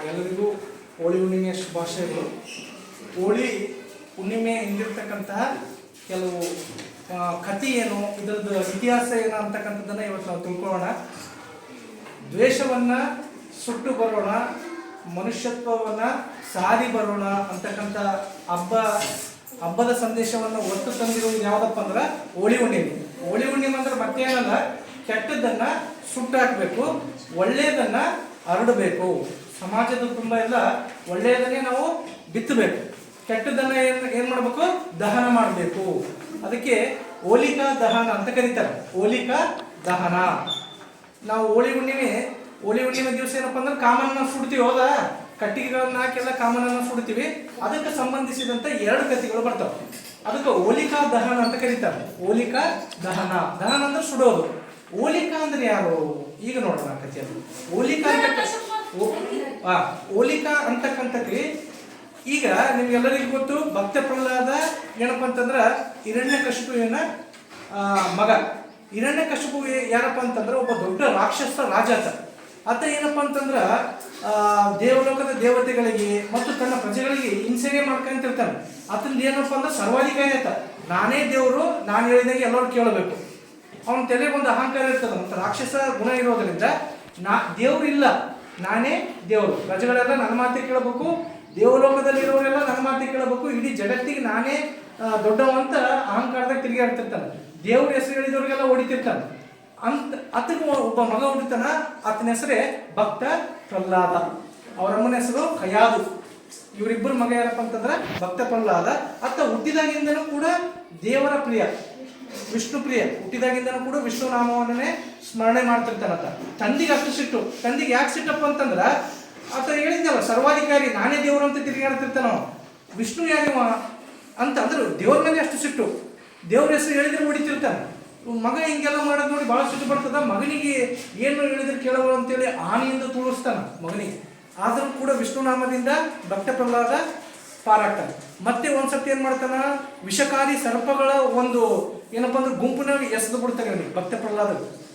ಎಲ್ಲರಿಗೂ ಹೋಳಿ ಹುಣ್ಣಿಮೆಯ ಶುಭಾಶಯಗಳು. ಹೋಳಿ ಹುಣ್ಣಿಮೆ ಹಿಂದಿರ್ತಕ್ಕಂತಹ ಕೆಲವು ಕಥೆ ಏನು, ಇದರದ್ದು ಇತಿಹಾಸ ಏನು ಅಂತಕ್ಕಂಥದ್ದನ್ನು ಇವತ್ತು ನಾವು ತಿಳ್ಕೊಳ್ಳೋಣ. ದ್ವೇಷವನ್ನು ಸುಟ್ಟು ಬರೋಣ, ಮನುಷ್ಯತ್ವವನ್ನು ಸಾರಿ ಬರೋಣ ಅಂತಕ್ಕಂಥ ಹಬ್ಬದ ಸಂದೇಶವನ್ನು ಒತ್ತು ತಂದಿರುವುದು ಯಾವುದಪ್ಪ ಅಂದ್ರೆ ಹೋಳಿ ಹುಣ್ಣಿಮೆ. ಹೋಳಿ ಹುಣ್ಣಿಮೆ ಅಂದ್ರೆ ಮತ್ತೇನಲ್ಲ, ಕೆಟ್ಟದ್ದನ್ನು ಸುಟ್ಟು ಹಾಕಬೇಕು, ಒಳ್ಳೆಯದನ್ನು ಹರಡಬೇಕು. ಸಮಾಜದ ತುಂಬ ಎಲ್ಲ ಒಳ್ಳೆಯದನ್ನೇ ನಾವು ಬಿತ್ತಬೇಕು, ಕೆಟ್ಟದನ್ನು ಏನು ಮಾಡಬೇಕು, ದಹನ ಮಾಡಬೇಕು. ಅದಕ್ಕೆ ಹೋಲಿಕಾ ದಹನ ಅಂತ ಕರೀತಾರೆ. ಹೋಲಿಕಾ ದಹನ. ನಾವು ಹೋಳಿ ಹುಣ್ಣಿಮೆ ದಿವಸ ಏನಪ್ಪ ಅಂದ್ರೆ ಕಾಮನನ್ನ ಸುಡ್ತೀವಿ. ಹೌದಾ? ಕಟ್ಟಿಗೆಗಳನ್ನ ಹಾಕೆಲ್ಲ ಕಾಮನನ್ನ ಸುಡ್ತೀವಿ. ಅದಕ್ಕೆ ಸಂಬಂಧಿಸಿದಂತ 2 ಕಥೆಗಳು ಬರ್ತಾವೆ. ಅದಕ್ಕೆ ಹೋಲಿಕಾ ದಹನ ಅಂತ ಕರೀತಾರೆ. ಹೋಲಿಕಾ ದಹನ. ದಹನ ಅಂದ್ರೆ ಸುಡೋದು. ಹೋಲಿಕಾ ಅಂದ್ರೆ ಯಾರು ಈಗ ನೋಡೋಣ ಕಥೆಯಲ್ಲಿ. ಹೋಲಿಕಾ ಅಂತಕ್ಕಂಥದ್ದು ಈಗ ನಿಮ್ಗೆಲ್ಲರಿಗೂ ಗೊತ್ತು. ಭಕ್ತ ಪ್ರಹ್ಲಾದ ಏನಪ್ಪ ಅಂತಂದ್ರೆ ಹಿರಣ್ಯಕಶಿಪುವಿನ ಮಗ. ಹಿರಣ್ಯಕಶಿಪು ಯಾರಪ್ಪ ಅಂತಂದ್ರೆ ಒಬ್ಬ ದೊಡ್ಡ ರಾಕ್ಷಸ ರಾಜ ಆತ ಏನಪ್ಪ ಅಂತಂದ್ರೆ ದೇವಲೋಕದ ದೇವತೆಗಳಿಗೆ ಮತ್ತು ತನ್ನ ಪ್ರಜೆಗಳಿಗೆ ಹಿಂಸೆಗೆ ಮಾಡ್ಕೊಂತಿರ್ತಾನೆ. ಆತಂದು ಏನಪ್ಪ ಅಂದ್ರೆ ಸರ್ವಾಧಿಕಾರಿ ಆತ. ನಾನೇ ದೇವರು, ನಾನು ಹೇಳಿದಂಗೆ ಎಲ್ಲರೂ ಕೇಳಬೇಕು. ಅವನ ತಲೆಗೆ ಒಂದು ಅಹಂಕಾರ ಇರ್ತದೆ. ಮತ್ತು ರಾಕ್ಷಸ ಗುಣ ಇರೋದ್ರಿಂದ ದೇವ್ರು ಇಲ್ಲ, ನಾನೇ ದೇವರು, ಪ್ರಜೆಗಳೆಲ್ಲ ನನ್ನ ಮಾತೆ ಕೇಳಬೇಕು, ದೇವಲೋಕದಲ್ಲಿರೋರೆಲ್ಲ ನನ್ನ ಮಾತೆ ಕೇಳಬೇಕು, ಇಡೀ ಜಗತ್ತಿಗೆ ನಾನೇ ದೊಡ್ಡವಂತ ಅಹಂಕಾರದಾಗ ತಿರುಗಾಡ್ತಿರ್ತಾನೆ. ದೇವ್ರ ಹೆಸರು ಹೇಳಿದವ್ರಿಗೆಲ್ಲ ಹೊಡಿತಿರ್ತಾನೆ ಅಂತ. ಅದಕ್ಕೆ ಒಬ್ಬ ಮಗ ಹುಡ್ತಾನ. ಆತನ ಹೆಸರೇ ಭಕ್ತ ಪ್ರಹ್ಲಾದ. ಅವರ ಅಮ್ಮನ ಹೆಸರು ಕಯಾದು. ಇವರಿಬ್ಬರು ಮಗ ಯಾರಪ್ಪ ಅಂತಂದ್ರೆ ಭಕ್ತ ಪ್ರಹ್ಲಾದ. ಆತ ಹುಟ್ಟಿದಾಗಿಂದನೂ ಕೂಡ ದೇವರ ಪ್ರಿಯ, ವಿಷ್ಣು ಪ್ರಿಯ. ಹುಟ್ಟಿದಾಗಿಂದನೂ ಕೂಡ ವಿಷ್ಣು ನಾಮವನ್ನೇ ಸ್ಮರಣೆ ಮಾಡ್ತಿರ್ತಾನಂತ. ತಂದೆಗೆ ಅಷ್ಟು ಸಿಟ್ಟು. ತಂದೆಗೆ ಯಾಕೆ ಸಿಟ್ಟಪ್ಪ ಅಂತಂದ್ರ ಆತ ಹೇಳಿದ್ನಲ್ಲ, ಸರ್ವಾಧಿಕಾರಿ, ನಾನೇ ದೇವರು ಅಂತ ತಿರುಗಾಡ್ತಿರ್ತಾನ. ವಿಷ್ಣು ಯಾರಿವ ಅಂತ ಅಂದ್ರೆ ದೇವ್ರ ಮೇಲೆ ಅಷ್ಟು ಸಿಟ್ಟು. ದೇವ್ರ ಹೆಸರು ಹೇಳಿದ್ರೆ ಹೊಡಿತಿರ್ತಾನೆ. ಮಗ ಹಿಂಗೆಲ್ಲ ಮಾಡೋದು ನೋಡಿ ಭಾಳ ಸಿಟ್ಟು ಬರ್ತದ. ಮಗನಿಗೆ ಏನು ಹೇಳಿದ್ರೆ ಕೇಳೋರು ಅಂತೇಳಿ ಆನೆಯಿಂದ ತುಳಿಸ್ತಾನ ಮಗನಿಗೆ. ಆದರೂ ಕೂಡ ವಿಷ್ಣು ನಾಮದಿಂದ ಭಕ್ತ ಪ್ರಹ್ಲಾದ ಪಾರಾಗ್ತಾನೆ. ಮತ್ತೆ ಒಂದ್ಸತಿ ಏನ್ ಮಾಡ್ತಾನ, ವಿಷಕಾರಿ ಸರ್ಪಗಳ ಒಂದು ಏನಪ್ಪ ಅಂದ್ರೆ ಗುಂಪಿನಾಗ ಎಸೆದು ಬಿಡ್ತಾನೆ ಅವನಿಗೆ. ಭಕ್ತ ಪ್ರಹ್ಲಾದ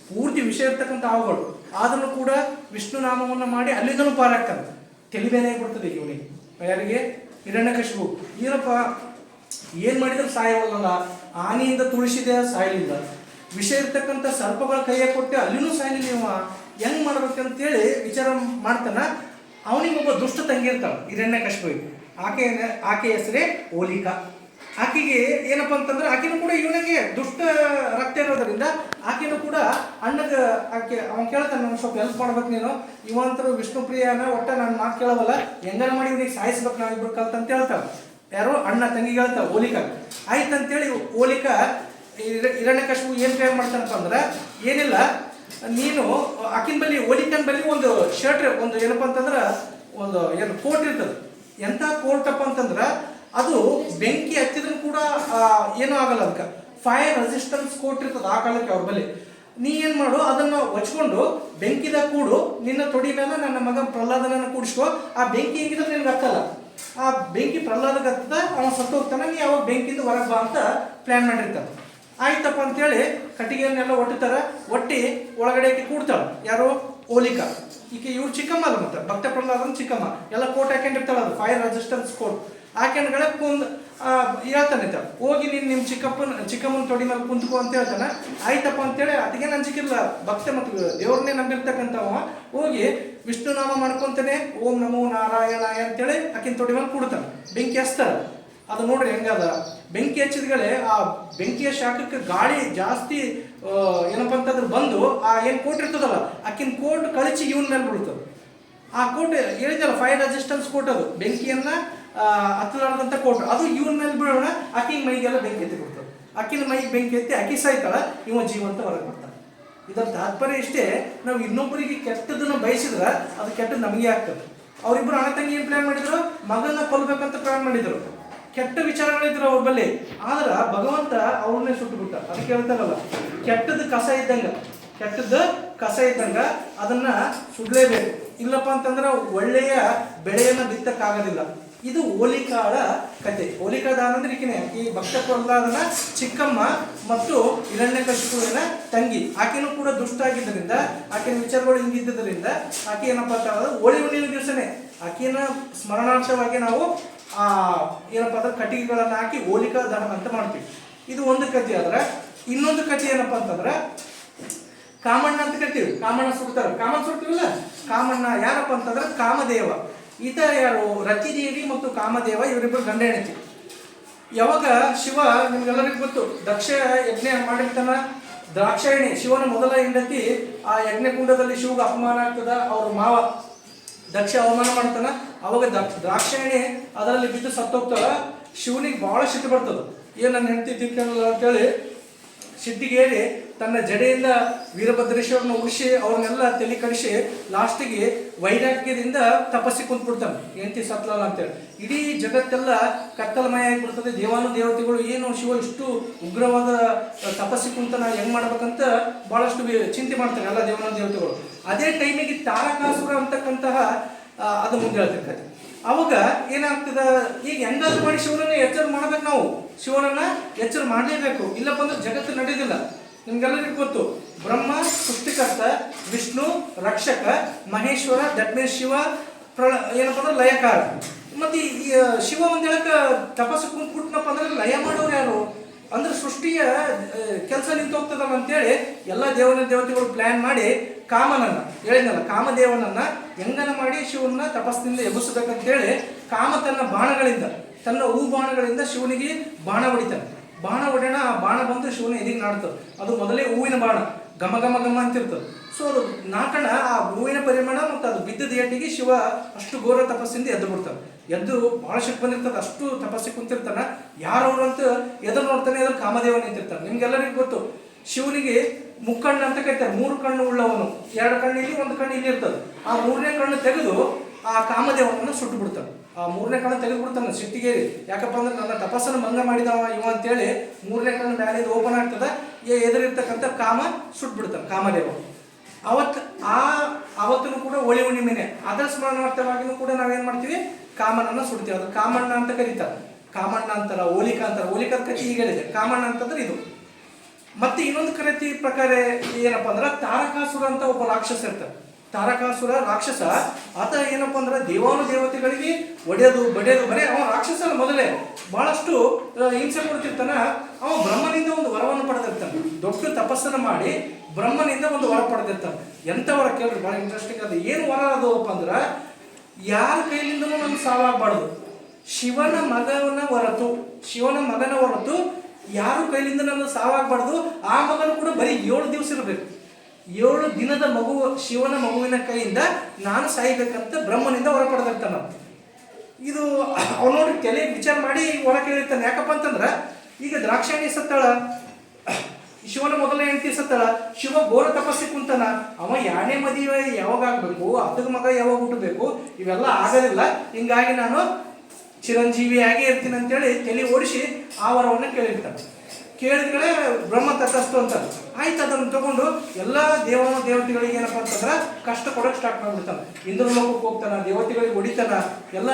ಪೂರ್ತಿ ವಿಷ ಇರ್ತಕ್ಕಂಥ ಹಾವುಗಳು. ಆದ್ರೂ ಕೂಡ ವಿಷ್ಣು ನಾಮವನ್ನು ಮಾಡಿ ಅಲ್ಲಿಂದನೂ ಪಾರಾಗ್ತಾನೆ. ತಿಳಿಬೇನೆ ಬಿಡ್ತದೆ ಇವನಿಗೆ. ಯಾರಿಗೆ? ಹಿರಣ್ಯಕಶಿಪು. ಏನಪ್ಪ ಏನ್ ಮಾಡಿದ್ರೆ ಸಾಯವಲ್ಲ, ಆನೆಯಿಂದ ತುಳಿಸಿದೆ ಸಾಯಲಿಲ್ಲ, ವಿಷ ಇರ್ತಕ್ಕಂಥ ಸರ್ಪಗಳ ಕೈಯ ಕೊಟ್ಟೆ ಅಲ್ಲಿನೂ ಸಾಯಲಿಲ್ಲ, ಇವ ಹೆಂಗ್ ಮಾಡ್ಬೇಕಂತೇಳಿ ವಿಚಾರ ಮಾಡ್ತಾನ. ಅವನಿಗೊಬ್ಬ ದುಷ್ಟ ತಂಗಿ ಇರ್ತಾಳ ಹಿರಣ್ಯಕಶಿಪುವಿಗೆ. ಆಕೆ ಹೆಸರೇ ಹೋಲಿಕಾ. ಆಕೆಗೆ ಏನಪ್ಪ ಅಂತಂದ್ರೆ ಆಕೆನೂ ಕೂಡ ಇವನಿಗೆ ದುಷ್ಟ ರಕ್ತ ಇರೋದ್ರಿಂದ ಆಕೆನೂ ಕೂಡ ಅಣ್ಣಗೆ ಅವನ್ ಕೇಳ್ತಾನೆ, ನಾನು ಸ್ವಲ್ಪ ಹೆಲ್ಪ್ ಮಾಡ್ಬೇಕು, ನೀನು ಇವಂತರು ವಿಷ್ಣು ಪ್ರಿಯನ, ಒಟ್ಟ ನನ್ನ ಮಾತು ಕೇಳವಲ್ಲ, ಹೆಂಗಾರ ಮಾಡಿ ಇವನಿಗೆ ಸಾಯಿಸ್ಬೇಕು ನಾವಿಬ್ರು ಕಲ್ತ ಅಂತ ಹೇಳ್ತಾವ. ಯಾರು? ಅಣ್ಣ ತಂಗಿಗೆ ಹೇಳ್ತಾವ ಹೋಲಿಕಾ. ಆಯ್ತಂತೇಳಿ ಹೋಲಿಕಾ ಹಿರಣ್ಯಕಶಿಪು ಏನು ಪ್ರೇಮ ಮಾಡ್ತಾನಪ್ಪ ಅಂದ್ರೆ, ಏನಿಲ್ಲ, ನೀನು ಆಕಿನ ಬಳಿ, ಹೋಲಿಕನ್ ಬಳಿ ಒಂದು ಶರ್ಟ್, ಒಂದು ಏನಪ್ಪ ಅಂತಂದ್ರೆ ಒಂದು ಏನು ಕೋಟ್ ಇರ್ತದೆ. ಎಂಥ ಕೋಟಪ್ಪ ಅಂತಂದ್ರೆ ಅದು ಬೆಂಕಿ ಹಚ್ಚಿದ್ರು ಕೂಡ ಏನೂ ಆಗಲ್ಲ. ಅದಕ್ಕೆ ಫೈರ್ ರೆಸಿಸ್ಟೆನ್ಸ್ ಕೋಟ್ ಇರ್ತದೆ ಆ ಕಾಲಕ್ಕೆ ಅವ್ರ ಬಳಿ. ನೀ ಏನು ಮಾಡು, ಅದನ್ನು ಹೊಚ್ಕೊಂಡು ಬೆಂಕಿದಾಗ ಕೂಡು, ನಿನ್ನ ತೊಡಿ ಮೇಲೆ ನನ್ನ ಮಗ ಪ್ರಹ್ಲಾದನನ್ನು ಕೂಡಿಸ್ಕೊ. ಆ ಬೆಂಕಿ ಹೆಂಗಿದ್ರೆ ನಿನ್ಗೆ ಹತ್ತಲ್ಲ. ಆ ಬೆಂಕಿ ಪ್ರಹ್ಲಾದಕ್ಕೆ ಹತ್ತದ, ಅವನು ಸತ್ತು ಹೋಗ್ತಾನೆ, ನೀ ಅವಾಗ ಬೆಂಕಿಯಿಂದ ಹೊರಗೆ ಬಾ ಅಂತ ಪ್ಲ್ಯಾನ್ ಮಾಡಿರ್ತಾನೆ. ಆಯ್ತಪ್ಪ ಅಂತೇಳಿ ಕಟ್ಟಿಗೆಯನ್ನೆಲ್ಲ ಒಟ್ಟುತ್ತಾರೆ. ಒಟ್ಟಿ ಒಳಗಡೆ ಕೂಡ್ತಾಳೆ. ಯಾರು? ಹೋಲಿಕಾ. ಈಕೆ ಇವ್ರು ಚಿಕ್ಕಮ್ಮ ಅಲ್ಲ, ಮತ್ತೆ ಭಕ್ತ ಪ್ರಹ್ಲಾದನ ಚಿಕ್ಕಮ್ಮ. ಎಲ್ಲ ಕೋಟ್ ಹಾಕೊಂಡಿರ್ತಾಳೆ, ಅದು ಫೈರ್ ರೆಸಿಸ್ಟೆನ್ಸ್ ಕೋಟ್ ಹಾಕೊಂಡ್ಗಳ ಹೇಳ್ತಾನೆ. ಹೋಗಿ ನೀನು ನಿಮ್ಮ ಚಿಕ್ಕಮ್ಮನ ತೊಡಿ ಮೇಲೆ ಕುಂತ್ಕೋ ಅಂತ ಹೇಳ್ತಾನೆ. ಆಯ್ತಪ್ಪ ಅಂತೇಳಿ ಅದಕ್ಕೆ ನಂಜಿಕಿಲ್ಲ. ಭಕ್ತ ಮತ್ತು ದೇವ್ರನ್ನೇ ನಂಬಿರ್ತಕ್ಕಂಥವ ಹೋಗಿ ವಿಷ್ಣು ನಾಮ ಮಾಡ್ಕೊಂತಾನೆ. ಓಂ ನಮೋ ನಾರಾಯಣಾಯ ಅಂತೇಳಿ ಆಕಿನ ತೊಡಿ ಮೇಲೆ ಕೂಡ್ತಾನೆ. ಬೆಂಕಿ ಹಚ್ತಾರ. ಅದು ನೋಡ್ರಿ ಹೆಂಗದ. ಬೆಂಕಿ ಹಚ್ಚಿದ್ಗಳೇ ಆ ಬೆಂಕಿಯ ಶಾಖಕ್ಕೆ ಗಾಳಿ ಜಾಸ್ತಿ ಏನಪ್ಪ ಅಂತಂದ್ರೆ ಬಂದು ಆ ಏನು ಕೋಟ್ ಇರ್ತದಲ್ಲ, ಆಕಿನ ಕೋಟ್ ಕಳಚಿ ಇವನ್ ಮೇಲೆ ಬೀಳ್ತದೆ. ಆ ಕೋಟ್ ಹೇಳಿದಲ್ಲ, ಫೈರ್ ರೆಸಿಸ್ಟೆನ್ಸ್ ಕೋಟ್, ಅದು ಬೆಂಕಿಯನ್ನ ಹತ್ತಲಾರ್ದಂಥ ಕೋಟ್. ಅದು ಇವನ್ ಮೇಲೆ ಬೀಳೋಣ, ಆಕಿನ ಮೈಗೆಲ್ಲ ಬೆಂಕಿ ಎತ್ತಿ ಬಿಡ್ತದೆ. ಆಕಿನ ಮೈಗೆ ಬೆಂಕಿ ಎತ್ತಿ ಆಕಿ ಸಾಯ್ತಾಳ, ಇವ ಜೀವಂತ ಹೊರಗೆ ಬರ್ತಾನೆ. ಇದರ ತಾತ್ಪರ್ಯ ಇಷ್ಟೇ, ನಾವು ಇನ್ನೊಬ್ಬರಿಗೆ ಕೆಟ್ಟದನ್ನು ಬಯಸಿದ್ರೆ ಅದು ಕೆಟ್ಟದ್ದು ನಮಗೆ ಆಗ್ತದೆ. ಅವರಿಬ್ಬರು ಅಣ್ಣ ತಂಗಿ ಏನು ಪ್ಲಾನ್ ಮಾಡಿದ್ರು? ಮಗನ ಕೊಲ್ಲಬೇಕಂತ ಪ್ಲಾನ್ ಮಾಡಿದ್ರು. ಕೆಟ್ಟ ವಿಚಾರಗಳಿದ್ರು ಅವ್ರ ಬಳಿ. ಆದ್ರೆ ಭಗವಂತ ಅವ್ರನ್ನೇ ಸುಟ್ಟು ಬಿಟ್ಟ. ಅದಕ್ಕೆ ಹೇಳ್ತಾರಲ್ಲ, ಕೆಟ್ಟದ್ದು ಕಸ ಇದ್ದಂಗ ಅದನ್ನ ಸುಡ್ಲೇಬೇಕು. ಇಲ್ಲಪ್ಪ ಅಂತಂದ್ರೆ ಒಳ್ಳೆಯ ಬೆಳೆಯನ್ನು ಬಿತ್ತಕ್ಕಾಗೋದಿಲ್ಲ. ಇದು ಹೋಲಿಕಾಳ ಕತೆ. ಹೋಲಿಕಾದಾನ ಅಂದ್ರೆ ಈಕಿನೇ, ಈ ಭಕ್ತ ಪ್ರಹ್ಲಾದನ ಚಿಕ್ಕಮ್ಮ ಮತ್ತು ಹಿರಣ್ಯಕಶಿಪುವಿನ ತಂಗಿ. ಆಕೆನೂ ಕೂಡ ದುಷ್ಟ ಆಗಿದ್ದರಿಂದ, ಆಕೆನ ವಿಚಾರಗಳು ಹಿಂಗಿದ್ದರಿಂದ ಆಕೆ ಏನಪ್ಪಾ ಅಂತ ಹೇಳಿದ್ರೆ ಹೋಳಿ ಹುಣ್ಣಿಮೆ ದಿವಸನೇ ಆಕೆನ ಸ್ಮರಣಾರ್ಥವಾಗಿ ನಾವು ಏನಪ್ಪಾ ಅಂದ್ರೆ ಕಟ್ಟಿಗೆಗಳನ್ನು ಹಾಕಿ ಹೋಲಿಕಾ ದಹನ ಅಂತ ಮಾಡ್ತೀವಿ. ಇದು ಒಂದು ಕಥೆ. ಆದ್ರೆ ಇನ್ನೊಂದು ಕಥೆ ಏನಪ್ಪಾ ಅಂತಂದ್ರೆ ಕಾಮಣ್ಣ ಅಂತ ಕರಿತೀವಿ. ಕಾಮಣ್ಣ ಸುಡ್ತಾರ, ಕಾಮಣ್ಣ ಸುಡ್ತೀವಲ್ಲ, ಕಾಮಣ್ಣ ಯಾರಪ್ಪ ಅಂತಂದ್ರೆ ಕಾಮದೇವ. ಈತ ಯಾರು? ರತಿದೇವಿ ಮತ್ತು ಕಾಮದೇವ, ಇವರಿಬ್ಬರು ಗಂಡ ಹೆಂಡತಿ. ಯಾವಾಗ ಶಿವ, ನಿಮ್ಗೆಲ್ಲರಿಗೂ ಗೊತ್ತು, ದಕ್ಷ ಯಜ್ಞ ಮಾಡಿರ್ತಾನ, ದ್ರಾಕ್ಷಾಯಣಿ ಶಿವನ ಮೊದಲ ಹೆಂಡತಿ, ಆ ಯಜ್ಞಕುಂಡದಲ್ಲಿ ಶಿವಗೆ ಅಪಮಾನ ಆಗ್ತದ, ಅವ್ರ ಮಾವ ದಕ್ಷ ಅವಮಾನ ಮಾಡ್ತಾನ. ಅವಾಗ ದ್ರಾಕ್ಷಾಯಣಿ ಅದರಲ್ಲಿ ಬಿದ್ದು ಸತ್ತೋಗ್ತಾಳ. ಶಿವನಿಗೆ ಬಹಳ ಸಿಟ್ಟು ಬರ್ತದ, ಏನ್ ನನ್ನ ಹೆಂಡತಿ ತಿಳ್ಕೊಳ್ಳಲ್ಲ ಅಂತೇಳಿ ಸಿಟ್ಟಿಗೇರಿ ತನ್ನ ಜಡೆಯಿಂದ ವೀರಭದ್ರೇಶ್ವರನ ಉಳಿಸಿ ಅವ್ರನ್ನೆಲ್ಲ ತಲೆ ಕಡಿಸಿ ಲಾಸ್ಟಿಗೆ ವೈರಾಗ್ಯದಿಂದ ತಪಸ್ಸಿ ಕುಂತ್ಬಿಡ್ತಾನೆ, ಹೆಂಡತಿ ಸತ್ಲಲ್ಲ ಅಂತೇಳಿ. ಇಡೀ ಜಗತ್ತೆಲ್ಲ ಕತ್ತಲಮಯ ಆಗಿಬಿಡ್ತದೆ. ದೇವತೆಗಳು ಏನು ಶಿವ ಇಷ್ಟು ಉಗ್ರವಾದ ತಪಸ್ಸಿ ಕುಂತನ ಹೆಂಗ್ ಮಾಡ್ಬೇಕಂತ ಬಹಳಷ್ಟು ಚಿಂತೆ ಮಾಡ್ತಾರೆ ಎಲ್ಲ ದೇವತೆಗಳು. ಅದೇ ಟೈಮಿಗೆ ತಾರಕಾಸುರ ಅಂತಕ್ಕಂತಹ ಅದು ಮುಂದೆ ಹೇಳ್ತಿರ್ತಾರೆ. ಅವಾಗ ಏನಾಗ್ತದ, ಈಗ ಹೆಂಗಾದ್ರೂ ಮಾಡಿ ಶಿವನನ್ನ ಎಚ್ಚರ ಮಾಡ್ಬೇಕು. ನಾವು ಶಿವನನ್ನ ಎಚ್ಚರ ಮಾಡಲೇಬೇಕು, ಇಲ್ಲಪ್ಪ ಅಂದ್ರೆ ಜಗತ್ತು ನಡೆಯೋದಿಲ್ಲ. ನಿಮ್ಗೆಲ್ಲರಿಗೂ ಗೊತ್ತು, ಬ್ರಹ್ಮ ಸೃಷ್ಟಿಕರ್ತ, ವಿಷ್ಣು ರಕ್ಷಕ, ಮಹೇಶ್ವರ ದಟ್ ಮೀನ್ಸ್ ಶಿವ ಏನಪ್ಪ ಅಂದ್ರೆ ಲಯಕಾರ. ಮತ್ತೆ ಈ ಶಿವ ಒಂದ್ ಹೇಳಕ ತಪಸ್ಸು ಕುಂತ್ಬಿಟ್ನಪ್ಪ ಅಂದ್ರೆ ಲಯ ಮಾಡೋರು ಯಾರು ಅಂದ್ರೆ ಸೃಷ್ಟಿಯ ಕೆಲಸ ನಿಂತು ಹೋಗ್ತದಲ್ಲ ಅಂತೇಳಿ ಎಲ್ಲ ದೇವತೆಗಳು ಪ್ಲಾನ್ ಮಾಡಿ ಕಾಮನನ್ನ ಹೇಳಿದ್ನಲ್ಲ, ಕಾಮದೇವನನ್ನ ಹೆಂಗನ ಮಾಡಿ ಶಿವನ ತಪಸ್ಸಿನಿಂದ ಎಬ್ಬಿಸಬೇಕಂತೇಳಿ ಕಾಮ ತನ್ನ ಬಾಣಗಳಿಂದ, ತನ್ನ ಹೂ ಬಾಣಗಳಿಂದ ಶಿವನಿಗೆ ಬಾಣ ಹೊಡಿತಾನೆ. ಬಾಣ ಹೊಡೆಯೋಣ, ಆ ಬಾಣ ಬಂದು ಶಿವನ ಎದಿಗೆ ನಾಡ್ತದೆ. ಅದು ಮೊದಲೇ ಹೂವಿನ ಬಾಣ, ಘಮ ಘಮ ಘಮ ಅಂತಿರ್ತದೆ. ಸೊ ಅದು ನಾಕಣ ಆ ಹೂವಿನ ಪರಿಮಾಣ ಮತ್ತು ಅದು ಬಿದ್ದದ ಏಟಿಗೆ ಶಿವ ಅಷ್ಟು ಘೋರ ತಪಸ್ಸಿಂದ ಎದ್ದು ಬಿಡ್ತಾನೆ. ಎದ್ದು ಭಾಳ ಶಕ್ತಿ ಬಂದಿರ್ತದೆ, ಅಷ್ಟು ತಪಸ್ಸಿ ಕುಂತಿರ್ತಾನ. ಯಾರವ್ರು ಅಂತ ಎದುರು ನೋಡ್ತಾನೆ, ಎದುರು ಕಾಮದೇವ ನಿಂತಿರ್ತಾನೆ. ನಿಮ್ಗೆಲ್ಲರಿಗೂ ಗೊತ್ತು, ಶಿವನಿಗೆ ಮುಕ್ಕಣ್ಣು ಅಂತ ಕರೀತಾರೆ. 3 ಕಣ್ಣು ಉಳ್ಳವನು, 2 ಕಣ್ಣು ಇಲ್ಲಿ, 1 ಕಣ್ಣು ಇಲ್ಲಿ ಇರ್ತದೆ. ಆ 3ನೇ ಕಣ್ಣು ತೆಗೆದು ಆ ಕಾಮದೇವನನ್ನು ಸುಟ್ಟು ಬಿಡ್ತಾನೆ. ಆ 3ನೇ ಕಣ್ಣು ತೆಗೆದು ಬಿಡ್ತಾನೆ ಸಿಟ್ಟಿಗೇರಿ. ಯಾಕಪ್ಪ ಅಂದ್ರೆ ನನ್ನ ತಪಸ್ಸನ್ನು ಭಂಗ ಮಾಡಿದವ ಇವ ಅಂತೇಳಿ 3ನೇ ಕಣ್ಣು ಮೇಲೆ ಓಪನ್ ಆಗ್ತದೆ. ಎದುರಿರ್ತಕ್ಕಂಥ ಕಾಮ ಸುಟ್ಟು ಬಿಡ್ತಾನೆ ಕಾಮದೇವ. ಅವತ್ತೂ ಕೂಡ ಹೋಳಿ ಹುಣ್ಣಿಮೆನೆ. ಅದರ ಸ್ಮರಣಾರ್ಥವಾಗಿನೂ ಕೂಡ ನಾವೇನ್ ಮಾಡ್ತೀವಿ, ಕಾಮನನ್ನ ಸುಡ್ತೀವಿ. ಅದು ಕಾಮಣ್ಣ ಅಂತ ಕರೀತಾರೆ. ಕಾಮಣ್ಣ ಅಂತಾರ, ಹೋಲಿಕಾ ಅಂತಾರ. ಹೋಲಿಕಾದ ಕಥೆ ಈಗ ಹೇಳಿದೆ. ಕಾಮಣ್ಣ ಅಂತಂದ್ರೆ ಇದು. ಮತ್ತೆ ಇನ್ನೊಂದು ಕಥೆ ಪ್ರಕಾರ ಏನಪ್ಪಾ ಅಂದ್ರೆ ತಾರಕಾಸುರ ಅಂತ ಒಬ್ಬ ರಾಕ್ಷಸ ಇರ್ತಾರೆ. ತಾರಕಾಸುರ ರಾಕ್ಷಸ. ಆತ ಏನಪ್ಪಾ ಅಂದ್ರೆ ದೇವತೆಗಳಿಗೆ ಒಡೆಯೋದು ಬಡಿಯೋದು, ಬರೇ ಅವ ರಾಕ್ಷಸ ಮೊದಲೇ ಬಹಳಷ್ಟು ಹಿಂಸೆ ಕೊಡ್ತಿರ್ತಾನ. ಅವ ಬ್ರಹ್ಮನಿಂದ ಒಂದು ವರವನ್ನು ಪಡೆದಿರ್ತಾನೆ. ದೊಡ್ಡ ತಪಸ್ಸನ್ನು ಮಾಡಿ ಬ್ರಹ್ಮನಿಂದ ಒಂದು ವರ ಪಡೆದಿರ್ತಾನೆ. ಎಂತ ವರ ಕೇಳ್ರಿ, ಬಹಳ ಇಂಟ್ರೆಸ್ಟಿಂಗ್ ಅದು. ಏನು ವರ ಅದಪ್ಪ ಅಂದ್ರೆ, ಯಾರ ಕೈಲಿಂದನೂ ನಮ್ಗೆ ಸಾವಾಗಬಾರ್ದು. ಶಿವನ ಮಗನ ಹೊರತು ಯಾರು ಕೈಲಿಂದ ನಮ್ಗೆ ಸಾವಾಗಬಾರ್ದು. ಆ ಮಗನು ಕೂಡ ಬರೀ 7 ದಿವಸ ಇರಬೇಕು. 7 ದಿನದ ಮಗು, ಶಿವನ ಮಗುವಿನ ಕೈಯಿಂದ ನಾನು ಸಾಯ್ಬೇಕಂತ ಬ್ರಹ್ಮನಿಂದ ಹೊರ ಪಡೆದಿರ್ತಾನ. ಇದು ಅವ್ನು ನೋಡಿ ತಲೆ ವಿಚಾರ ಮಾಡಿ ಹೊರ ಕೇಳಿರ್ತಾನೆ. ಯಾಕಪ್ಪ ಅಂತಂದ್ರ, ಈಗ ದ್ರಾಕ್ಷಾಯಣಿ ಸತ್ತಾಳ, ಶಿವನ ಮೊದಲ ಹೆಂಡತಿ ಸತ್ತಾಳ, ಶಿವ ಘೋರ ತಪಸ್ಸಿ ಕುಂತಾನ. ಅವ 2ನೇ ಮದುವೆ ಯಾವಾಗ ಆಗ್ಬೇಕು, ಅದಕ್ಕೆ ಮಗ ಯಾವಾಗ ಹುಟ್ಟಬೇಕು, ಇವೆಲ್ಲ ಆಗೋದಿಲ್ಲ. ಹಿಂಗಾಗಿ ನಾನು ಚಿರಂಜೀವಿಯಾಗಿ ಇರ್ತೀನಿ ಅಂತೇಳಿ ತಲೆ ಓಡಿಸಿ ಆ ವರವನ್ನು ಕೇಳಿರ್ತಾನೆ. ಕೇಳಿದ್ಗಳೇ ಬ್ರಹ್ಮ ತಥಸ್ತು ಅಂತ ಆಯ್ತು. ಅದನ್ನು ತಗೊಂಡು ಎಲ್ಲ ದೇವತೆಗಳಿಗೆ ಏನಪ್ಪ ಅಂತಂದ್ರೆ ಕಷ್ಟ ಕೊಡೋಕೆ ಸ್ಟಾರ್ಟ್ ಮಾಡಿಬಿಡ್ತಾನೆ. ಇಂದ್ರಲೋಕಕ್ಕೆ ಹೋಗ್ತಾನ, ದೇವತೆಗಳಿಗೆ ಹೊಡಿತಾನ. ಎಲ್ಲ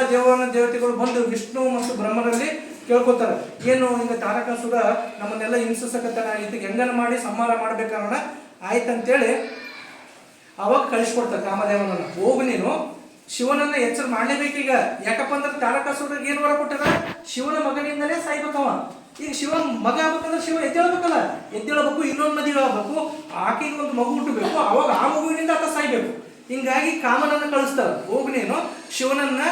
ದೇವತೆಗಳು ಬಂದು ವಿಷ್ಣು ಮತ್ತು ಬ್ರಹ್ಮರಲ್ಲಿ ಕೇಳ್ಕೊತಾರೆ, ಏನು ಹಿಂಗೆ ತಾರಕಾಸುರ ನಮ್ಮನ್ನೆಲ್ಲ ಹಿಂಸಿಸಕತ್ತಾನ, ಇದಕ್ಕೆ ಹೆಂಗನ ಮಾಡಿ ಸಂಹಾರ ಮಾಡ್ಬೇಕನ್ನ ಆಯ್ತಂತೇಳಿ ಅವಾಗ ಕಳಿಸ್ಕೊಡ್ತಾರೆ ಕಾಮದೇವನನ್ನ. ಹೋಗು ನೀನು ಶಿವನನ್ನ ಎಚ್ಚರ ಮಾಡಲೇಬೇಕೀಗ. ಯಾಕಪ್ಪ ಅಂದ್ರೆ ತಾರಕಾಸುರರಿಗೆ ಏನು ವರ ಕೊಟ್ಟಾರ, ಶಿವನ ಮಗನಿಂದಲೇ ಸಾಯ್ಬೇಕವ. ಈಗ ಶಿವನ ಮಗ ಆಗ್ಬೇಕಂದ್ರೆ ಶಿವ ಎದ್ದೇಳಬೇಕು, ಇನ್ನೊಂದು ಮದುವೆ ಆಗ್ಬೇಕು, ಆಕೆಗೆ ಒಂದು ಮಗು ಹುಟ್ಟಬೇಕು, ಅವಾಗ ಆ ಮಗುವಿನಿಂದ ಆತ ಸಾಯ್ಬೇಕು. ಹಿಂಗಾಗಿ ಕಾಮನನ್ನ ಕಳಿಸ್ತಾರ, ಹೋಗಿ ನೀನು ಶಿವನನ್ನ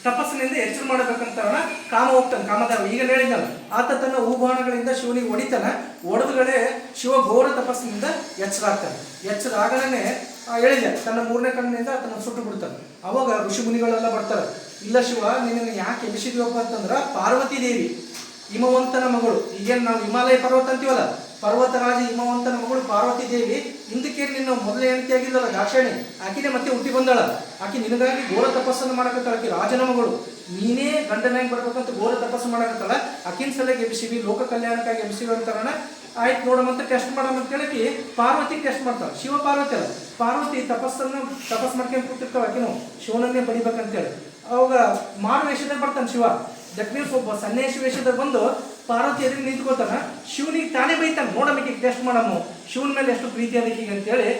ತಪಸ್ಸಿನಿಂದ ಎಚ್ಚರ ಮಾಡಬೇಕಂತ ಕಾಮ ಹೋಗ್ತಾನೆ. ಕಾಮದೇವ ಈಗ ಹೇಳಿದ್ದಾನೆ, ಆತ ತನ್ನ ಹೂಬಾಣಗಳಿಂದ ಶಿವನಿಗೆ ಹೊಡಿತಾನ. ಹೊಡೆದುಗಳೇ ಶಿವ ಘೋರ ತಪಸ್ಸಿನಿಂದ ಎಚ್ಚರ ಆಗ್ತಾನೆ. ಎಚ್ಚರ ಆಗಲೇ ಹೇಳಿದೆ, ತನ್ನ 3ನೇ ಕಣ್ಣಿನಿಂದ ಆತನ ಸುಟ್ಟು ಬಿಡ್ತಾನೆ. ಅವಾಗ ಋಷಿ ಮುನಿಗಳೆಲ್ಲ ಬರ್ತಾರೆ, ಇಲ್ಲ ಶಿವ ನಿನ್ನನ್ನು ಯಾಕೆ ಎಬ್ಬಿಸಿದ್ವಪ್ಪ ಅಂತಂದ್ರೆ, ಪಾರ್ವತಿ ದೇವಿ ಹಿಮವಂತನ ಮಗಳು, ಈಗೇನು ನಾವು ಹಿಮಾಲಯ ಪರ್ವತ ಅಂತೀವಲ್ಲ, ಪರ್ವತರಾಜ ಹಿಮವಂತನ ಮಗಳು ಪಾರ್ವತಿ ದೇವಿ. ಹಿಂದಕ್ಕೆ ನಿನ್ನ ಮೊದಲೇ ಹೆಂಡತಿ ಆಗಿದ್ದಲ್ಲ ದಾಕ್ಷಾಯಣಿ, ಆಕಿನೇ ಮತ್ತೆ ಹುಟ್ಟಿ ಬಂದಾಳ. ಆಕೆ ನಿನಗಾಗಿ ಘೋರ ತಪಸ್ಸನ್ನು ಮಾಡಕತ್ತಾಳ. ಆಕೆ ರಾಜನ ಮಗಳು, ನೀನೇ ಗಂಡನಾಗಿ ಬರ್ಬೇಕಂತ ಘೋರ ತಪಸ್ಸು ಮಾಡಕತ್ತಾಳ. ಆಕಿನ ಸಲಗೆ ಎಬ್ಬಿಸಿವಿ, ಲೋಕ ಕಲ್ಯಾಣಕ್ಕಾಗಿ ಎಬ್ಬಿಸಿವಿ ಅಂತಾರಣ. ಆಯ್ತು ನೋಡಮಂತ ಟೆಸ್ಟ್ ಮಾಡೋಣ ಕೇಳಕ್ಕೆ ಪಾರ್ವತಿ ಟೆಸ್ಟ್ ಮಾಡ್ತಾಳೆ. ಶಿವ ಪಾರ್ವತಿ ಅಲ್ಲ, ಪಾರ್ವತಿ ತಪಸ್ಸು ಮಾಡ್ಕೊಂಡು ಕೂತಿರ್ತಾವ. ಆಕಿನು ಶಿವನನ್ನೇ ಬಡಿಬೇಕಂತೇಳಿ ಅವಾಗ ಮಾರು ವೇಷದಲ್ಲಿ ಬರ್ತಾನೆ ಶಿವ. ದಟ್ ಮೀನ್ಸ್ ಒಬ್ಬ ಸನ್ಯಾಸಿ ವೇಷದಲ್ಲಿ ಬಂದು ಪಾರ್ವತಿ ಎದುರು ನಿಂತ್ಕೋತಾನ. ಶಿವನಿಗೆ ತಾನೇ ಬೈತಾನೆ, ನೋಡಮಿಗೆ ಟೆಸ್ಟ್ ಮಾಡಮ್ಮ ಶಿವನ ಮೇಲೆ ಎಷ್ಟು ಪ್ರೀತಿ ಅದಕ್ಕಿಗೆ ಅಂತೇಳಿ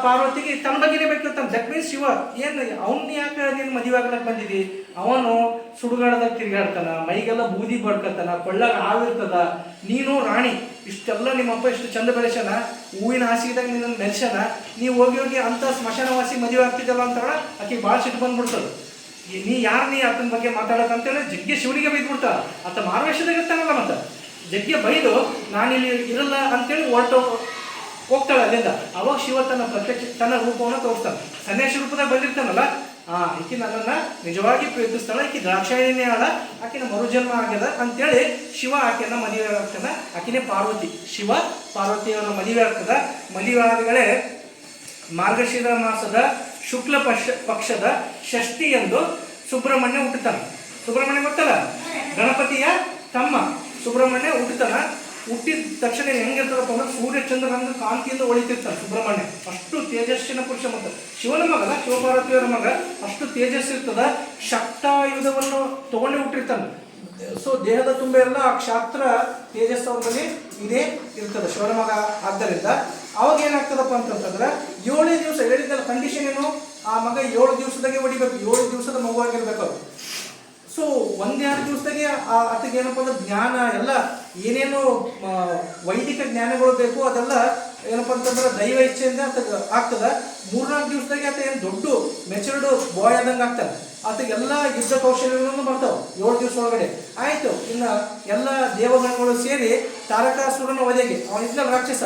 ಪಾರ್ವತಿಗೆ ತನ್ನ ಬಗ್ಗೆನೇ ಬೇಕಿರ್ತಾನೆ. ದಟ್ ಮೀನ್ಸ್ ಶಿವ ಏನು ಅವನ್ನ ಯಾಕೆ ನೀನು ಮದುವೆ ಆಗ್ಲಕ್ಕೆ ಬಂದಿದ್ದಿ, ಅವನು ಸುಡುಗಾಡದಾಗ ತಿರುಗಾಡ್ತಾನ, ಮೈಗೆಲ್ಲ ಬೂದಿ ಬಡ್ಕತ್ತಾನ, ಕೊಳ್ಳಾಗ ಹಾವಿರ್ತದ, ನೀನು ರಾಣಿ, ಇಷ್ಟೆಲ್ಲ ನಿಮ್ಮಪ್ಪ ಇಷ್ಟು ಚಂದ ಬೆಳೆಸನ, ಹೂವಿನ ಹಾಸಿಗೆದಾಗ ನಿನ್ನ ಮೆಲ್ಸನ, ನೀವು ಹೋಗಿ ಹೋಗಿ ಅಂತ ಸ್ಮಶಾನವಾಸಿ ಮದುವೆ ಆಗ್ತಿದ್ದಲ್ಲ ಅಂತ ಆಕೆ ಭಾಳ ಸಿಟ್ಟು ಬಂದ್ಬಿಡ್ತದೆ. ನೀ ಯಾರು ನೀ ಆತನ ಬಗ್ಗೆ ಮಾತಾಡೋಕ್ಕಂತೇಳಿ ಜಗ್ಗೆ ಶಿವನಿಗೆ ಬೈದ್ಬಿಡ್ತ. ಆತ ಮಾರುವೇಷದಾಗ ಇರ್ತಾನಲ್ಲ, ಮತ್ತು ಜಗ್ಗೆ ಬೈದು ನಾನಿಲ್ಲಿ ಇರಲ್ಲ ಅಂತೇಳಿ ಹೋಗ್ತಾಳೆ ಅಲ್ಲಿಂದ. ಅವಾಗ ಶಿವ ತನ್ನ ಪ್ರತ್ಯಕ್ಷ ತನ್ನ ರೂಪವನ್ನು ತೋರಿಸ್ತಾನೆ. ಸನ್ಯಾಸಿ ರೂಪದಾಗ ಬಂದಿರ್ತಾನಲ್ಲ, ಈಕಿ ನನ್ನನ್ನು ನಿಜವಾಗಿ ಪ್ರೀತಿಸ್ತಾಳೆ, ಈಕಿ ದ್ರಾಕ್ಷಾಯಣಿನೇ ಆಳ, ಆಕಿನ ಮರುಜನ್ಮ ಆಗ್ಯದ ಅಂತೇಳಿ ಶಿವ ಆಕೆಯನ್ನು ಮದುವೆ ಆಗ್ತಾನೆ. ಆಕಿನೇ ಪಾರ್ವತಿ. ಶಿವ ಪಾರ್ವತಿಯವರ ಮದುವೆ ಆಗ್ತದ. ಮದುವೆ ಆದಗಳೇ ಮಾರ್ಗಶಿರ ಮಾಸದ ಶುಕ್ಲ ಪಕ್ಷದ ಷಷ್ಠಿ ಎಂದು ಸುಬ್ರಹ್ಮಣ್ಯ ಹುಟ್ಟುತ್ತಾನೆ. ಸುಬ್ರಹ್ಮಣ್ಯ ಗೊತ್ತಲ್ಲ, ಗಣಪತಿಯ ತಮ್ಮ ಸುಬ್ರಹ್ಮಣ್ಯ ಹುಟ್ಟುತ್ತಾನ. ಹುಟ್ಟಿದ ತಕ್ಷಣ ಹೆಂಗಿರ್ತದಪ್ಪ ಅಂದ್ರೆ ಸೂರ್ಯಚಂದ್ರನ ಕಾಂತಿಯಿಂದ ಹೊಳಿತಿರ್ತಾನೆ ಸುಬ್ರಹ್ಮಣ್ಯ. ಅಷ್ಟು ತೇಜಸ್ಸಿನ ಪುರುಷ. ಮತ್ತು ಶಿವನ ಮಗನ, ಶಿವಪಾರ್ವತಿಯವರ ಮಗ, ಅಷ್ಟು ತೇಜಸ್ಸು ಇರ್ತದ. ಶಕ್ತಾಯುಧವನ್ನು ತಗೊಂಡು ಹುಟ್ಟಿರ್ತಾನೆ. ಸೊ ದೇಹದ ತುಂಬ ಎಲ್ಲ ಕ್ಷಾತ್ರ ತೇಜಸ್ಸು ಅವ್ರ ಬಳಿ ಇದೇ ಇರ್ತದೆ ಶಿವನ ಮಗ. ಆದ್ದರಿಂದ ಅವಾಗ ಏನಾಗ್ತದಪ್ಪ ಅಂತಂತಂದ್ರೆ 7 ದಿವಸ ಹೇಳಿದ್ದಲ್ಲ ಕಂಡೀಷನ್ ಏನು, ಆ ಮಗ 7 ದಿವಸದಾಗೆ ಹೊಡಿಬೇಕು, 7 ದಿವಸದ ಮಗು ಆಗಿರ್ಬೇಕು ಅವ್ರು. ಸೊ 1-2 ದಿವಸದಾಗೆ ಆತಗೆ ಏನಪ್ಪ ಅಂದ್ರೆ ಜ್ಞಾನ ಎಲ್ಲ ಏನೇನು ವೈದಿಕ ಜ್ಞಾನಗಳು ಬೇಕು ಅದೆಲ್ಲ ಏನಪ್ಪ ಅಂತಂದ್ರೆ ದೈವ ಇಚ್ಛೆಯಿಂದ ಆತಗೆ ಆಗ್ತದೆ. 3-4 ದಿವಸದಾಗೆ ಆತ ಏನು ದೊಡ್ಡ ಮೆಚೂರ್ಡ್ ಬಾಯ್ ಆದಂಗೆ ಆಗ್ತಾನೆ. ಆತಗೆಲ್ಲ ಯುದ್ಧ ಕೌಶಲ್ಯಗಳನ್ನು ಬರ್ತಾವೆ 7 ದಿವಸ ಒಳಗಡೆ. ಆಯಿತು, ಇನ್ನು ಎಲ್ಲ ದೇವಗಣಗಳು ಸೇರಿ ತಾರಕಾಸುರನ ವಧೆಗೆ, ಅವನಿದ್ದ ರಾಕ್ಷಸ,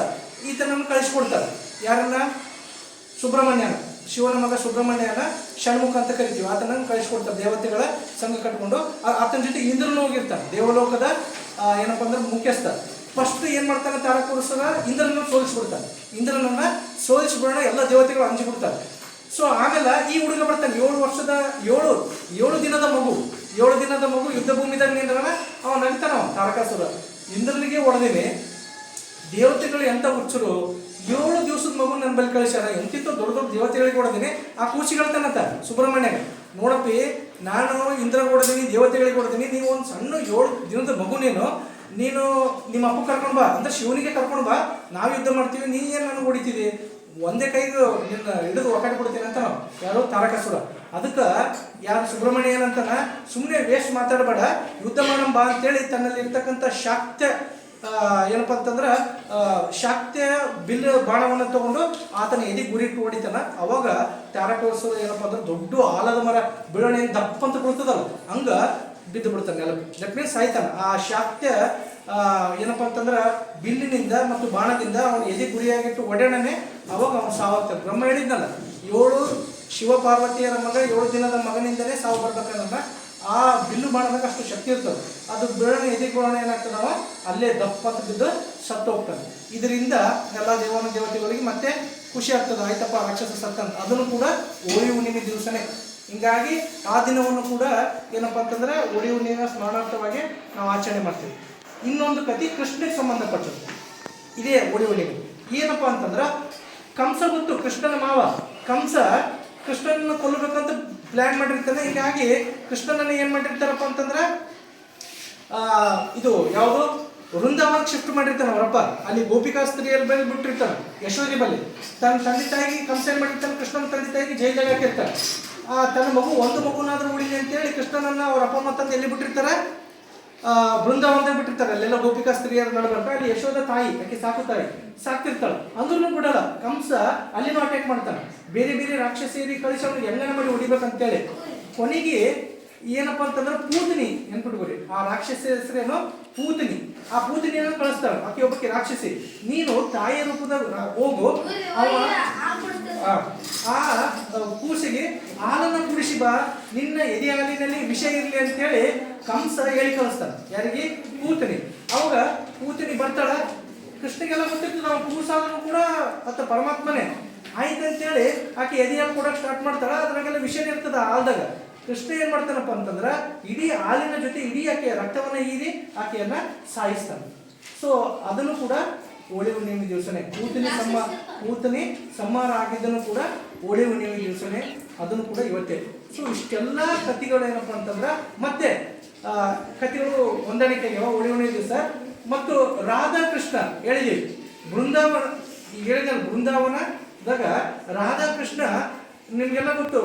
ಈತನನ್ನು ಕಳಿಸ್ಕೊಡ್ತಾರೆ. ಯಾರನ್ನ? ಸುಬ್ರಹ್ಮಣ್ಯನ, ಶಿವನ ಮಗ ಸುಬ್ರಹ್ಮಣ್ಯನ ಷಣ್ಮುಖ ಅಂತ ಕರಿತೀವಿ. ಆತನನ್ನು ಕಳಿಸ್ಕೊಡ್ತಾರೆ. ದೇವತೆಗಳ ಸಂಘ ಕಟ್ಕೊಂಡು ಆತನ ಜೊತೆ ಇಂದ್ರನು ಹೋಗಿರ್ತಾನೆ, ದೇವಲೋಕದ ಏನಪ್ಪ ಅಂದ್ರೆ ಮುಖ್ಯಸ್ಥ. ಫಸ್ಟ್ ಏನು ಮಾಡ್ತಾನೆ, ತಾರಕಾಸುರ ಇಂದ್ರನನ್ನು ಸೋಲಿಸ್ಬಿಡ್ತಾನೆ. ಇಂದ್ರನನ್ನು ಸೋಲಿಸ್ಬಿಡೋಣ ಎಲ್ಲ ದೇವತೆಗಳು ಹಂಚಿಬಿಡ್ತಾರೆ. ಸೊ ಆಮೇಲೆ ಈ ಹುಡುಗ ಬರ್ತಾನೆ, 7 ದಿನದ ಮಗು, 7 ದಿನದ ಮಗು ಯುದ್ಧ ಭೂಮಿದಾಗ ನಿಂದ್ರನ ಅವ ನಗ್ತಾನ. ತಾರಕಾಸುರ ಇಂದ್ರನಿಗೆ ಹೊಡೆದಿನಿ, ದೇವತೆಗಳು ಎಂತ ಹುಚ್ಚರು, 7 ದಿವಸದ ಮಗು ನನ್ನ ಬಳಿ ಕಳಿಸ್ಯಾರ, ಎಂತಿತ್ತು ದೊಡ್ಡ ದೊಡ್ಡ ದೇವತೆಗಳಿಗೆ ಹೊಡೆದಿನಿ, ಆ ಕೂಸಿಗಳ್ತಾನಂತ ಸುಬ್ರಹ್ಮಣ್ಯ. ನೋಡಪ್ಪಿ, ನಾನು ಇಂದ್ರಗೆ ಹೊಡೆದಿನಿ, ದೇವತೆಗಳಿಗೆ ಹೊಡೆದಿನಿ, ನೀವು ಒಂದು ಸಣ್ಣ 7 ದಿನದ ಮಗು, ನೀನು ನಿಮ್ಮ ಅಪ್ಪ ಕರ್ಕೊಂಡು ಬಾ ಅಂದ್ರೆ ಶಿವನಿಗೆ ಕರ್ಕೊಂಡು ಬಾ, ನಾವು ಯುದ್ಧ ಮಾಡ್ತೀವಿ, ನೀ ಏನು ನನಗೆ ಹೊಡಿತೀವಿ, ಒಂದೇ ಕೈಗೆ ನಿನ್ನ ಹಿಡಿದು ಒಕ್ಕಾಡಿ ಕೊಡ್ತೀನಿ ಅಂತ ಯಾರೋ ತಾರಕಾಸುರ. ಅದಕ್ಕೆ ಯಾರು ಸುಬ್ರಹ್ಮಣ್ಯ ಏನಂತಾನ, ಸುಮ್ಮನೆ ವೇಸ್ಟ್ ಮಾತಾಡಬೇಡ, ಯುದ್ಧ ಮಾಡಂ ಬಾ ಅಂತೇಳಿ ತನ್ನಲ್ಲಿ ಇರ್ತಕ್ಕಂಥ ಶಾಕ್ತ್ಯ ಏನಪ್ಪ ಅಂತಂದ್ರೆ ಶಾಕ್ತ್ಯ ಬಿಲ್ ಬಾಣವನ್ನು ತಗೊಂಡು ಆತನ ಎದೆ ಗುರಿಟ್ಟು ಹೊಡಿತಾನ. ಅವಾಗ ತಾರಕಾಸುರ ಏನಪ್ಪ ಅಂದ್ರೆ ದೊಡ್ಡ ಆಲದ ಮರ ಬೀಳಣೆ ದಪ್ಪ ಅಂತ ಬೀಳ್ತದಲ್ಲ, ಹಂಗ ಬಿದ್ದು ಬಿಡ್ತಾನೆ ಎಲ್ಲ. ದಟ್ ಮೀನ್ಸ್ ಸಾಯ್ತಾನ. ಆ ಶಾಕ್ತ್ಯ ಏನಪ್ಪ ಅಂತಂದ್ರೆ ಬಿಲ್ಲಿನಿಂದ ಮತ್ತು ಬಾಣದಿಂದ ಅವನು ಎದೆ ಗುರಿಯಾಗಿಟ್ಟು ಒಡೆಯಣನೆ, ಅವಾಗ ಅವನು ಸಾವಾಗ್ತಾನೆ. ಬ್ರಹ್ಮ ಹೇಳಿದ್ನಲ್ಲ, 7 ಶಿವ ಪಾರ್ವತಿಯರ ಮಗ 7 ದಿನದ ಮಗನಿಂದಲೇ ಸಾವು ಬರ್ಬೇಕಂದ್ರೆ ಆ ಬಿಲ್ಲು ಬಾಣದಾಗ ಅಷ್ಟು ಶಕ್ತಿ ಇರ್ತದೆ. ಅದು ಬೀಳಣೆ ಎದೆ ಗುಣ ಏನಾಗ್ತದವ ಅಲ್ಲೇ ದಪ್ಪ ಅಂತ ಬಿದ್ದು ಸತ್ತು ಹೋಗ್ತಾನೆ. ಇದರಿಂದ ಎಲ್ಲ ದೇವತೆಗಳಿಗೆ ಮತ್ತೆ ಖುಷಿ ಆಗ್ತದೆ, ಆಯ್ತಪ್ಪ ರಾಕ್ಷಸ ಸತ್ತಂತ. ಅದನ್ನು ಕೂಡ ಹೋಳಿ ಹುಣ್ಣಿಮೆ ದಿವಸನೇ. ಹಿಂಗಾಗಿ ಆ ದಿನವನ್ನು ಕೂಡ ಏನಪ್ಪ ಅಂತಂದ್ರೆ ಹೋಳಿ ಹುಣ್ಣಿಮೆ ಸ್ಮರಣಾರ್ಥವಾಗಿ ನಾವು ಆಚರಣೆ ಮಾಡ್ತೀವಿ. ಇನ್ನೊಂದು ಕತೆ ಕೃಷ್ಣಕ್ಕೆ ಸಂಬಂಧಪಟ್ಟದ್ದು ಇದೇ ಹೋಳಿ ಹುಣ್ಣಿಮೆ. ಏನಪ್ಪ ಅಂತಂದ್ರೆ ಕಂಸ ಗೊತ್ತು, ಕೃಷ್ಣನ ಮಾವ. ಕಂಸ ಕೃಷ್ಣನ ಕೊಲ್ಲಬೇಕಂತ ಪ್ಲ್ಯಾನ್ ಮಾಡಿರ್ತಾನೆ. ಹೀಗಾಗಿ ಕೃಷ್ಣನನ್ನು ಏನು ಮಾಡಿರ್ತಾರಪ್ಪ ಅಂತಂದ್ರೆ ಇದು ಯಾವುದು ವೃಂದಾವನಕ್ಕೆ ಶಿಫ್ಟ್ ಮಾಡಿರ್ತಾನೆ ಅವರಪ್ಪ. ಅಲ್ಲಿ ಗೋಪಿಕಾ ಸ್ತ್ರೀಯರ ಬಳಿ ಬಿಟ್ಟಿರ್ತಾನೆ, ಯಶೋಧಿ ಬಳಿ. ತನ್ನ ತಂದೆ ತಾಯಿಗೆ ಕಂಸ ಏನು ಮಾಡಿರ್ತಾನೆ, ಕೃಷ್ಣನ ತಂದೆ ತಾಯಿಗೆ ಜೈಲಿಗೆ ಹಾಕಿರ್ತಾನೆ. ತನ್ನ ಒಂದು ಮಗುನಾದ್ರೂ ಉಳಿಲಿ ಅಂತೇಳಿ ಕೃಷ್ಣನನ್ನು ಅವ್ರ ಅಪ್ಪ ಅಮ್ಮ ತಂದು ಎಲ್ಲಿ ಬಿಟ್ಟಿರ್ತಾರೆ, ಬೃಂದಾವನದಾಗ ಬಿಟ್ಟಿರ್ತಾರೆ. ಅಲ್ಲೆಲ್ಲ ಗೋಪಿಕಾ ಸ್ತ್ರೀಯರ ನಡಬರ್ಕ ಅಲ್ಲಿ ಯಶೋಧ ತಾಯಿ, ಯಾಕೆ ಸಾಕು ತಾಯಿ ಸಾಕ್ತಿರ್ತಾಳೆ. ಅಂದ್ರೂ ಬಿಡಲ್ಲ ಕಂಸ. ಅಲ್ಲಿನೂ ಅಟ್ಯಾಕ್ ಮಾಡ್ತಾನೆ. ಬೇರೆ ಬೇರೆ ರಾಕ್ಷಸಿಯರಿ ಕಳಿಸಿ ಅವ್ನಿಗೆ ಹೆಂಗನ ಮಾಡಿ ಹೊಡಿಬೇಕಂತೇಳಿ ಕೊನೆಗೆ ಏನಪ್ಪ ಅಂತಂದ್ರೆ ಪೂತನಿ ನೆನ್ಪಿಟ್ಕೊಡಿ. ಆ ರಾಕ್ಷಸ ಹೆಸರೇನು ಪೂತನಿ. ಆ ಪೂತನಿಯನ್ನು ಕಳಿಸ್ತಾಳೆ. ಆಕೆ ಒಬ್ಬಕ್ಕೆ ರಾಕ್ಷಸಿ. ನೀನು ತಾಯಿಯ ರೂಪದ ಹೋಗು, ಆ ಕೂಸಿಗೆ ಹಾಲನ್ನು ಕುಡಿಸಿ ಬಾ, ನಿನ್ನ ಎದೆ ಹಾಲಿನಲ್ಲಿ ವಿಷ ಇರಲಿ ಅಂತೇಳಿ ಕಂಸ ಹೇಳಿ ಕಳಿಸ್ತಾನೆ. ಯಾರಿಗೆ? ಪೂತನಿ. ಅವಾಗ ಪೂತನಿ ಬರ್ತಾಳ. ಕೃಷ್ಣಗೆಲ್ಲ ಗೊತ್ತಿರ್ತದೆ, ನಾವು ಕೂಸಾದ್ರೂ ಕೂಡ ಅತ್ತ ಪರಮಾತ್ಮನೇ ಆಯ್ತಂತೇಳಿ ಆಕೆ ಎದೆ ಹಾಲು ಕೊಡೋಕೆ ಸ್ಟಾರ್ಟ್ ಮಾಡ್ತಾಳ. ಅದ್ರಾಗೆಲ್ಲ ವಿಷಯ ಇರ್ತದೆ ಹಾಲ್ದಾಗ. ಕೃಷ್ಣ ಏನ್ ಮಾಡ್ತಾನಪ್ಪ ಅಂತಂದ್ರೆ ಇಡೀ ಹಾಲಿನ ಜೊತೆ ಇಡೀ ಆಕೆಯ ರಕ್ತವನ್ನ ಹೀರಿ ಆಕೆಯನ್ನ ಸಾಯಿಸ್ತಾನೆ. ಸೊ ಅದನ್ನು ಕೂಡ ಹೋಳಿ ಹುಣ್ಣಿಮೆ ದಿವಸನೇ. ಪೂತನಿ ಸಂಹಾರ ಆಗಿದ್ದನ್ನು ಕೂಡ ಹೋಳಿ ಹುಣ್ಣಿಮೆ ದಿವಸನೇ. ಅದನ್ನು ಕೂಡ ಇವತ್ತೇ ಸೊ ಇಷ್ಟೆಲ್ಲ ಕಥೆಗಳು ಏನಪ್ಪ ಅಂತಂದ್ರೆ ಮತ್ತೆ ಕಥೆಗಳು ಹೊಂದಾಣಿಕೆಗೆ ಹೋಳಿ ಹುಣ್ಣಿಮೆ ದಿವಸ ಮತ್ತು ರಾಧಾಕೃಷ್ಣ ಹೇಳಿದೀವಿ ಬೃಂದಾವನ ಹೇಳಿದ ಬೃಂದಾವನದಾಗ ರಾಧಾಕೃಷ್ಣ ನಿಮ್ಗೆಲ್ಲ ಗೊತ್ತು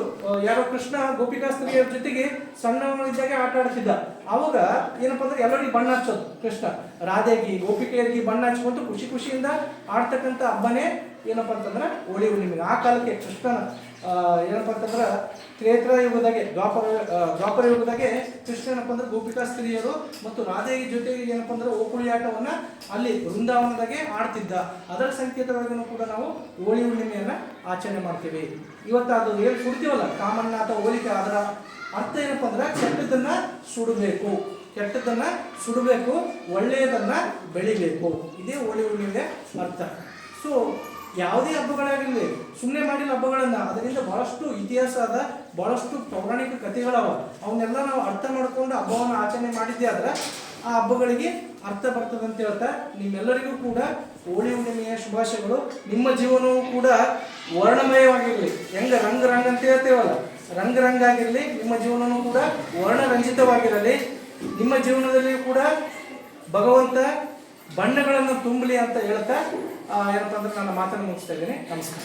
ಯಾರೋ ಕೃಷ್ಣ ಗೋಪಿಕಾಸ್ತ್ರೀಯರ ಜೊತೆಗೆ ಸಣ್ಣವನಿದ್ದಾಗ ಆಟ ಆಡ್ತಿದ್ದ. ಅವಾಗ ಏನಪ್ಪಾ ಅಂದ್ರೆ ಎಲ್ಲರಿಗೆ ಬಣ್ಣ ಹಚ್ಚೋದು ಕೃಷ್ಣ ರಾಧೆಗೆ ಗೋಪಿಕೆಯರಿಗೆ ಬಣ್ಣ ಹಚ್ಕೊಂತ ಖುಷಿ ಖುಷಿಯಿಂದ ಆಡ್ತಕ್ಕಂಥ ಹಬ್ಬನೇ ಏನಪ್ಪಾ ಅಂತಂದ್ರೆ ಹೋಳಿ ಹುಣ್ಣಿಮೆ. ಆ ಕಾಲಕ್ಕೆ ಕೃಷ್ಣನ ಏನಪ್ಪಾ ಅಂತಂದ್ರೆ ತ್ರೇತ್ರ ಯುಗದಾಗೆ ದ್ವಾಪರ ಯುಗದಾಗೆ ಕೃಷ್ಣ ಏನಪ್ಪ ಅಂದ್ರೆ ಗೋಪಿಕಾಸ್ತ್ರೀಯರು ಮತ್ತು ರಾಧೆಯ ಜೊತೆಗೆ ಏನಪ್ಪಾ ಅಂದ್ರೆ ಓಕುಳಿ ಆಟವನ್ನ ಅಲ್ಲಿ ವೃಂದಾವನದಾಗೆ ಆಡ್ತಿದ್ದ. ಅದರ ಸಂಕೇತವಾಗಿಯೂ ಕೂಡ ನಾವು ಹೋಳಿ ಹುಣ್ಣಿಮೆಯನ್ನ ಆಚರಣೆ ಮಾಡ್ತೀವಿ. ಇವತ್ತು ಅದು ಏನು ಸುಡ್ತೀವಲ್ಲ ಕಾಮಣ್ಣ ಅಥವಾ ಹೋಲಿಕೆ, ಅದರ ಅರ್ಥ ಏನಪ್ಪ ಅಂದ್ರೆ ಕೆಟ್ಟದನ್ನ ಸುಡಬೇಕು, ಒಳ್ಳೆಯದನ್ನ ಬೆಳಿಬೇಕು. ಇದೇ ಹೋಳಿ ಹುಣ್ಣಿಮೆ ಅರ್ಥ. ಸೊ ಯಾವುದೇ ಹಬ್ಬಗಳಾಗಿರಲಿ ಸುಮ್ಮನೆ ಮಾಡಿಲ್ಲ ಹಬ್ಬಗಳನ್ನ, ಅದರಿಂದ ಬಹಳಷ್ಟು ಇತಿಹಾಸ ಅದ, ಬಹಳಷ್ಟು ಪೌರಾಣಿಕ ಕಥೆಗಳವ. ಅವನ್ನೆಲ್ಲ ನಾವು ಅರ್ಥ ಮಾಡ್ಕೊಂಡು ಹಬ್ಬವನ್ನು ಆಚರಣೆ ಮಾಡಿದ್ದೆ ಆದ್ರೆ ಆ ಹಬ್ಬಗಳಿಗೆ ಅರ್ಥ ಬರ್ತದೆ ಅಂತ ಹೇಳ್ತಾ ನಿಮ್ಮೆಲ್ಲರಿಗೂ ಕೂಡ ಹೋಳಿ ಹುಣ್ಣಿಮೆಯ ಶುಭಾಶಯಗಳು. ನಿಮ್ಮ ಜೀವನವೂ ಕೂಡ ವರ್ಣಮಯವಾಗಿರಲಿ. ರಂಗ ಅಂತ ಹೇಳ್ತೇವಲ್ಲ, ರಂಗ ಆಗಿರಲಿ. ನಿಮ್ಮ ಜೀವನವೂ ಕೂಡ ವರ್ಣರಂಜಿತವಾಗಿರಲಿ. ನಿಮ್ಮ ಜೀವನದಲ್ಲಿ ಕೂಡ ಭಗವಂತ ಬಣ್ಣಗಳನ್ನು ತುಂಬಲಿ ಅಂತ ಹೇಳ್ತಾ ಏನಪ್ಪ ಅಂದ್ರೆ ನನ್ನ ಮಾತನ್ನು ಮುಗಿಸ್ತಾ ಇದ್ದೀನಿ. ನಮಸ್ಕಾರ.